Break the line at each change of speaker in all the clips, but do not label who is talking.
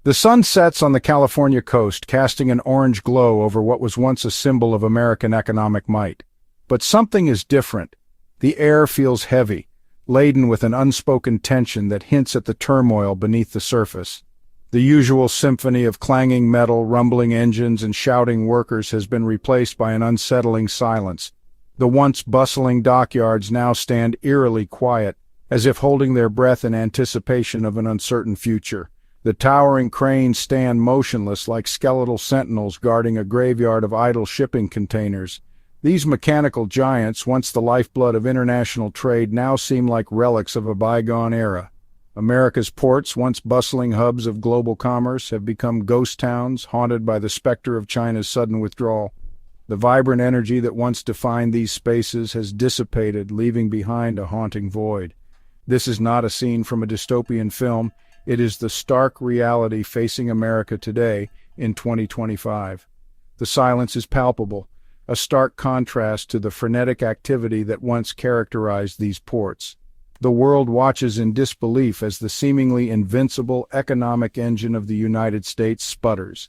The sun sets on the California coast, casting an orange glow over what was once a symbol of American economic might. But something is different. The air feels heavy, laden with an unspoken tension that hints at the turmoil beneath the surface. The usual symphony of clanging metal, rumbling engines, and shouting workers has been replaced by an unsettling silence. The once bustling dockyards now stand eerily quiet, as if holding their breath in anticipation of an uncertain future. The towering cranes stand motionless like skeletal sentinels guarding a graveyard of idle shipping containers. These mechanical giants, once the lifeblood of international trade, now seem like relics of a bygone era. America's ports, once bustling hubs of global commerce, have become ghost towns, haunted by the specter of China's sudden withdrawal. The vibrant energy that once defined these spaces has dissipated, leaving behind a haunting void. This is not a scene from a dystopian film. It is the stark reality facing America today in 2025. The silence is palpable, a stark contrast to the frenetic activity that once characterized these ports. The world watches in disbelief as the seemingly invincible economic engine of the United States sputters.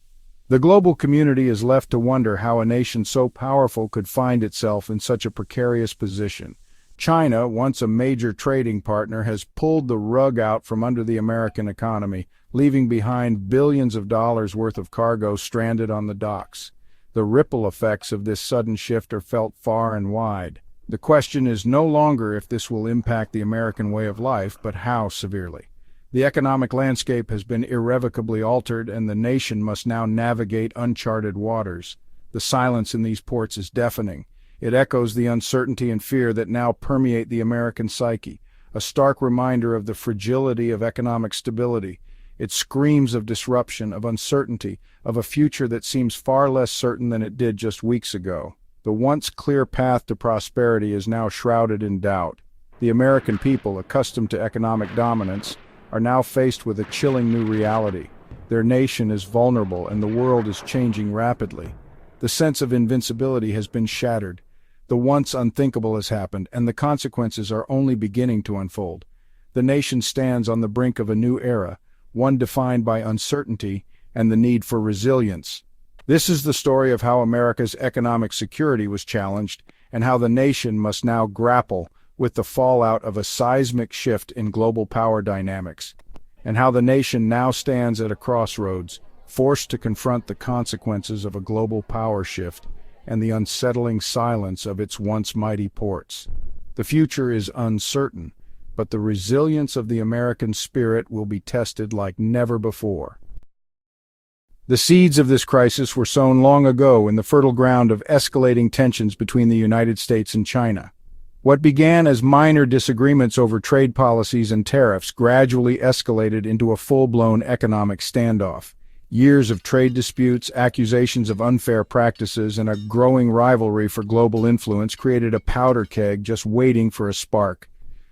The global community is left to wonder how a nation so powerful could find itself in such a precarious position. China, once a major trading partner, has pulled the rug out from under the American economy, leaving behind billions of dollars worth of cargo stranded on the docks. The ripple effects of this sudden shift are felt far and wide. The question is no longer if this will impact the American way of life, but how severely. The economic landscape has been irrevocably altered, and the nation must now navigate uncharted waters. The silence in these ports is deafening. It echoes the uncertainty and fear that now permeate the American psyche, a stark reminder of the fragility of economic stability. It screams of disruption, of uncertainty, of a future that seems far less certain than it did just weeks ago. The once clear path to prosperity is now shrouded in doubt. The American people, accustomed to economic dominance, are now faced with a chilling new reality. Their nation is vulnerable and the world is changing rapidly. The sense of invincibility has been shattered. The once unthinkable has happened, and the consequences are only beginning to unfold. The nation stands on the brink of a new era, one defined by uncertainty and the need for resilience. This is the story of how America's economic security was challenged, and how the nation must now grapple with the fallout of a seismic shift in global power dynamics, and how the nation now stands at a crossroads, forced to confront the consequences of a global power shift and the unsettling silence of its once mighty ports. The future is uncertain, but the resilience of the American spirit will be tested like never before. The seeds of this crisis were sown long ago in the fertile ground of escalating tensions between the United States and China. What began as minor disagreements over trade policies and tariffs gradually escalated into a full-blown economic standoff. Years of trade disputes, accusations of unfair practices, and a growing rivalry for global influence created a powder keg just waiting for a spark.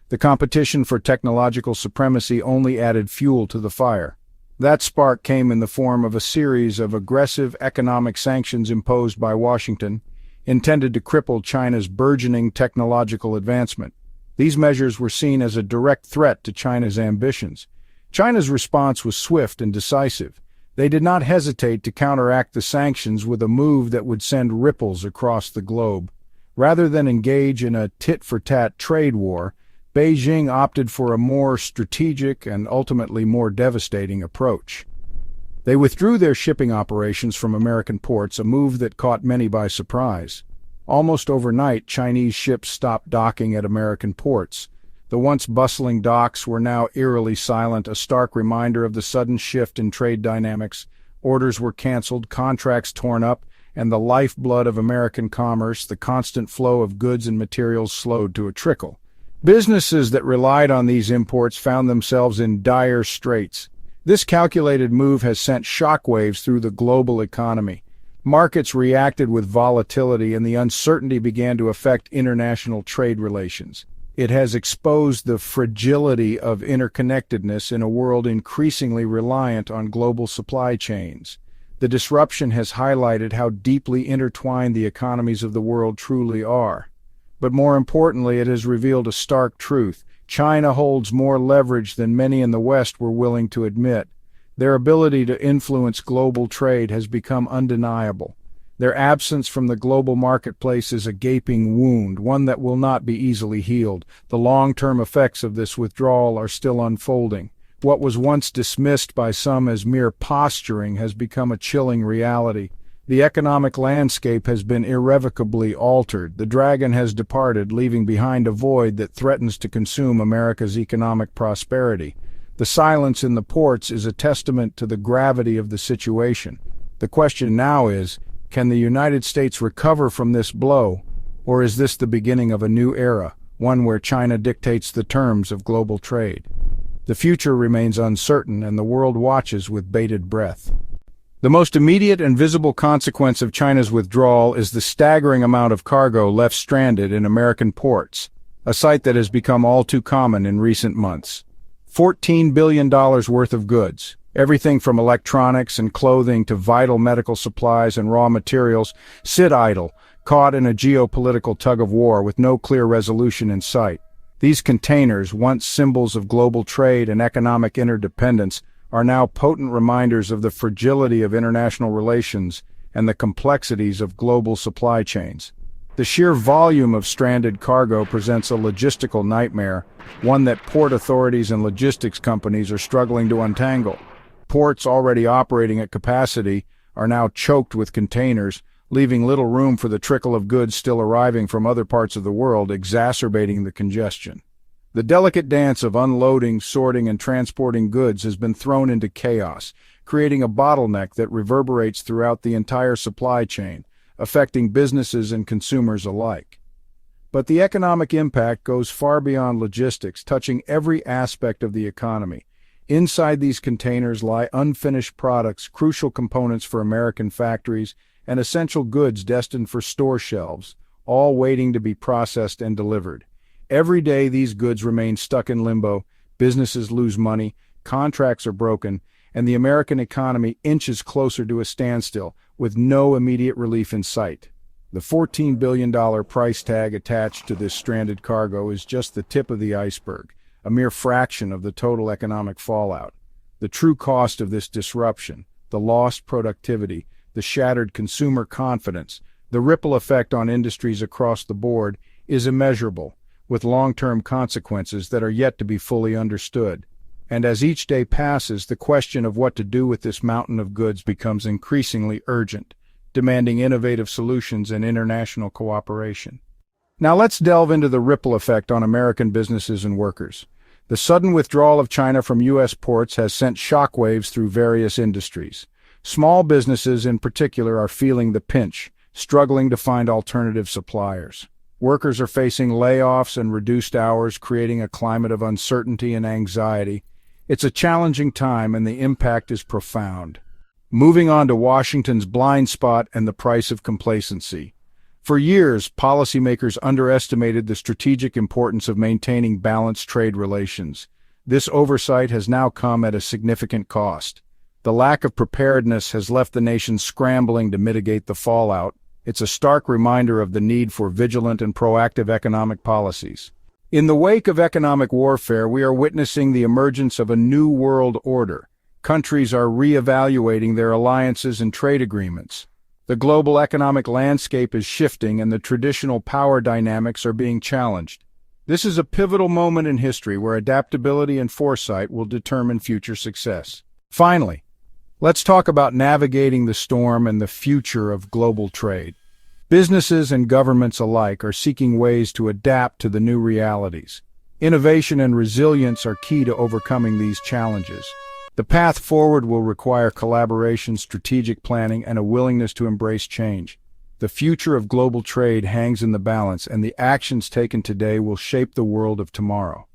The competition for technological supremacy only added fuel to the fire. That spark came in the form of a series of aggressive economic sanctions imposed by Washington, intended to cripple China's burgeoning technological advancement. These measures were seen as a direct threat to China's ambitions. China's response was swift and decisive. They did not hesitate to counteract the sanctions with a move that would send ripples across the globe. Rather than engage in a tit-for-tat trade war, Beijing opted for a more strategic and ultimately more devastating approach. They withdrew their shipping operations from American ports, a move that caught many by surprise. Almost overnight, Chinese ships stopped docking at American ports. The once bustling docks were now eerily silent, a stark reminder of the sudden shift in trade dynamics. Orders were canceled, contracts torn up, and the lifeblood of American commerce, the constant flow of goods and materials, slowed to a trickle. Businesses that relied on these imports found themselves in dire straits. This calculated move has sent shockwaves through the global economy. Markets reacted with volatility, and the uncertainty began to affect international trade relations. It has exposed the fragility of interconnectedness in a world increasingly reliant on global supply chains. The disruption has highlighted how deeply intertwined the economies of the world truly are. But more importantly, it has revealed a stark truth. China holds more leverage than many in the West were willing to admit. Their ability to influence global trade has become undeniable. Their absence from the global marketplace is a gaping wound, one that will not be easily healed. The long-term effects of this withdrawal are still unfolding. What was once dismissed by some as mere posturing has become a chilling reality. The economic landscape has been irrevocably altered. The dragon has departed, leaving behind a void that threatens to consume America's economic prosperity. The silence in the ports is a testament to the gravity of the situation. The question now is, can the United States recover from this blow, or is this the beginning of a new era, one where China dictates the terms of global trade? The future remains uncertain, and the world watches with bated breath. The most immediate and visible consequence of China's withdrawal is the staggering amount of cargo left stranded in American ports, a sight that has become all too common in recent months. $14 billion worth of goods, everything from electronics and clothing to vital medical supplies and raw materials, sit idle, caught in a geopolitical tug-of-war with no clear resolution in sight. These containers, once symbols of global trade and economic interdependence, are now potent reminders of the fragility of international relations and the complexities of global supply chains. The sheer volume of stranded cargo presents a logistical nightmare, one that port authorities and logistics companies are struggling to untangle. Ports already operating at capacity are now choked with containers, leaving little room for the trickle of goods still arriving from other parts of the world, exacerbating the congestion. The delicate dance of unloading, sorting, and transporting goods has been thrown into chaos, creating a bottleneck that reverberates throughout the entire supply chain, affecting businesses and consumers alike. But the economic impact goes far beyond logistics, touching every aspect of the economy. Inside these containers lie unfinished products, crucial components for American factories, and essential goods destined for store shelves, all waiting to be processed and delivered. Every day these goods remain stuck in limbo, businesses lose money, contracts are broken, and the American economy inches closer to a standstill, with no immediate relief in sight. The $14 billion price tag attached to this stranded cargo is just the tip of the iceberg, a mere fraction of the total economic fallout. The true cost of this disruption, the lost productivity, the shattered consumer confidence, the ripple effect on industries across the board is immeasurable, with long-term consequences that are yet to be fully understood. And as each day passes, the question of what to do with this mountain of goods becomes increasingly urgent, demanding innovative solutions and international cooperation. Now let's delve into the ripple effect on American businesses and workers. The sudden withdrawal of China from U.S. ports has sent shockwaves through various industries. Small businesses in particular are feeling the pinch, struggling to find alternative suppliers. Workers are facing layoffs and reduced hours, creating a climate of uncertainty and anxiety. It's a challenging time, and the impact is profound. Moving on to Washington's blind spot and the price of complacency. For years, policymakers underestimated the strategic importance of maintaining balanced trade relations. This oversight has now come at a significant cost. The lack of preparedness has left the nation scrambling to mitigate the fallout. It's a stark reminder of the need for vigilant and proactive economic policies. In the wake of economic warfare, we are witnessing the emergence of a new world order. Countries are re-evaluating their alliances and trade agreements. The global economic landscape is shifting, and the traditional power dynamics are being challenged. This is a pivotal moment in history where adaptability and foresight will determine future success. Finally, let's talk about navigating the storm and the future of global trade. Businesses and governments alike are seeking ways to adapt to the new realities. Innovation and resilience are key to overcoming these challenges. The path forward will require collaboration, strategic planning, and a willingness to embrace change. The future of global trade hangs in the balance, and the actions taken today will shape the world of tomorrow.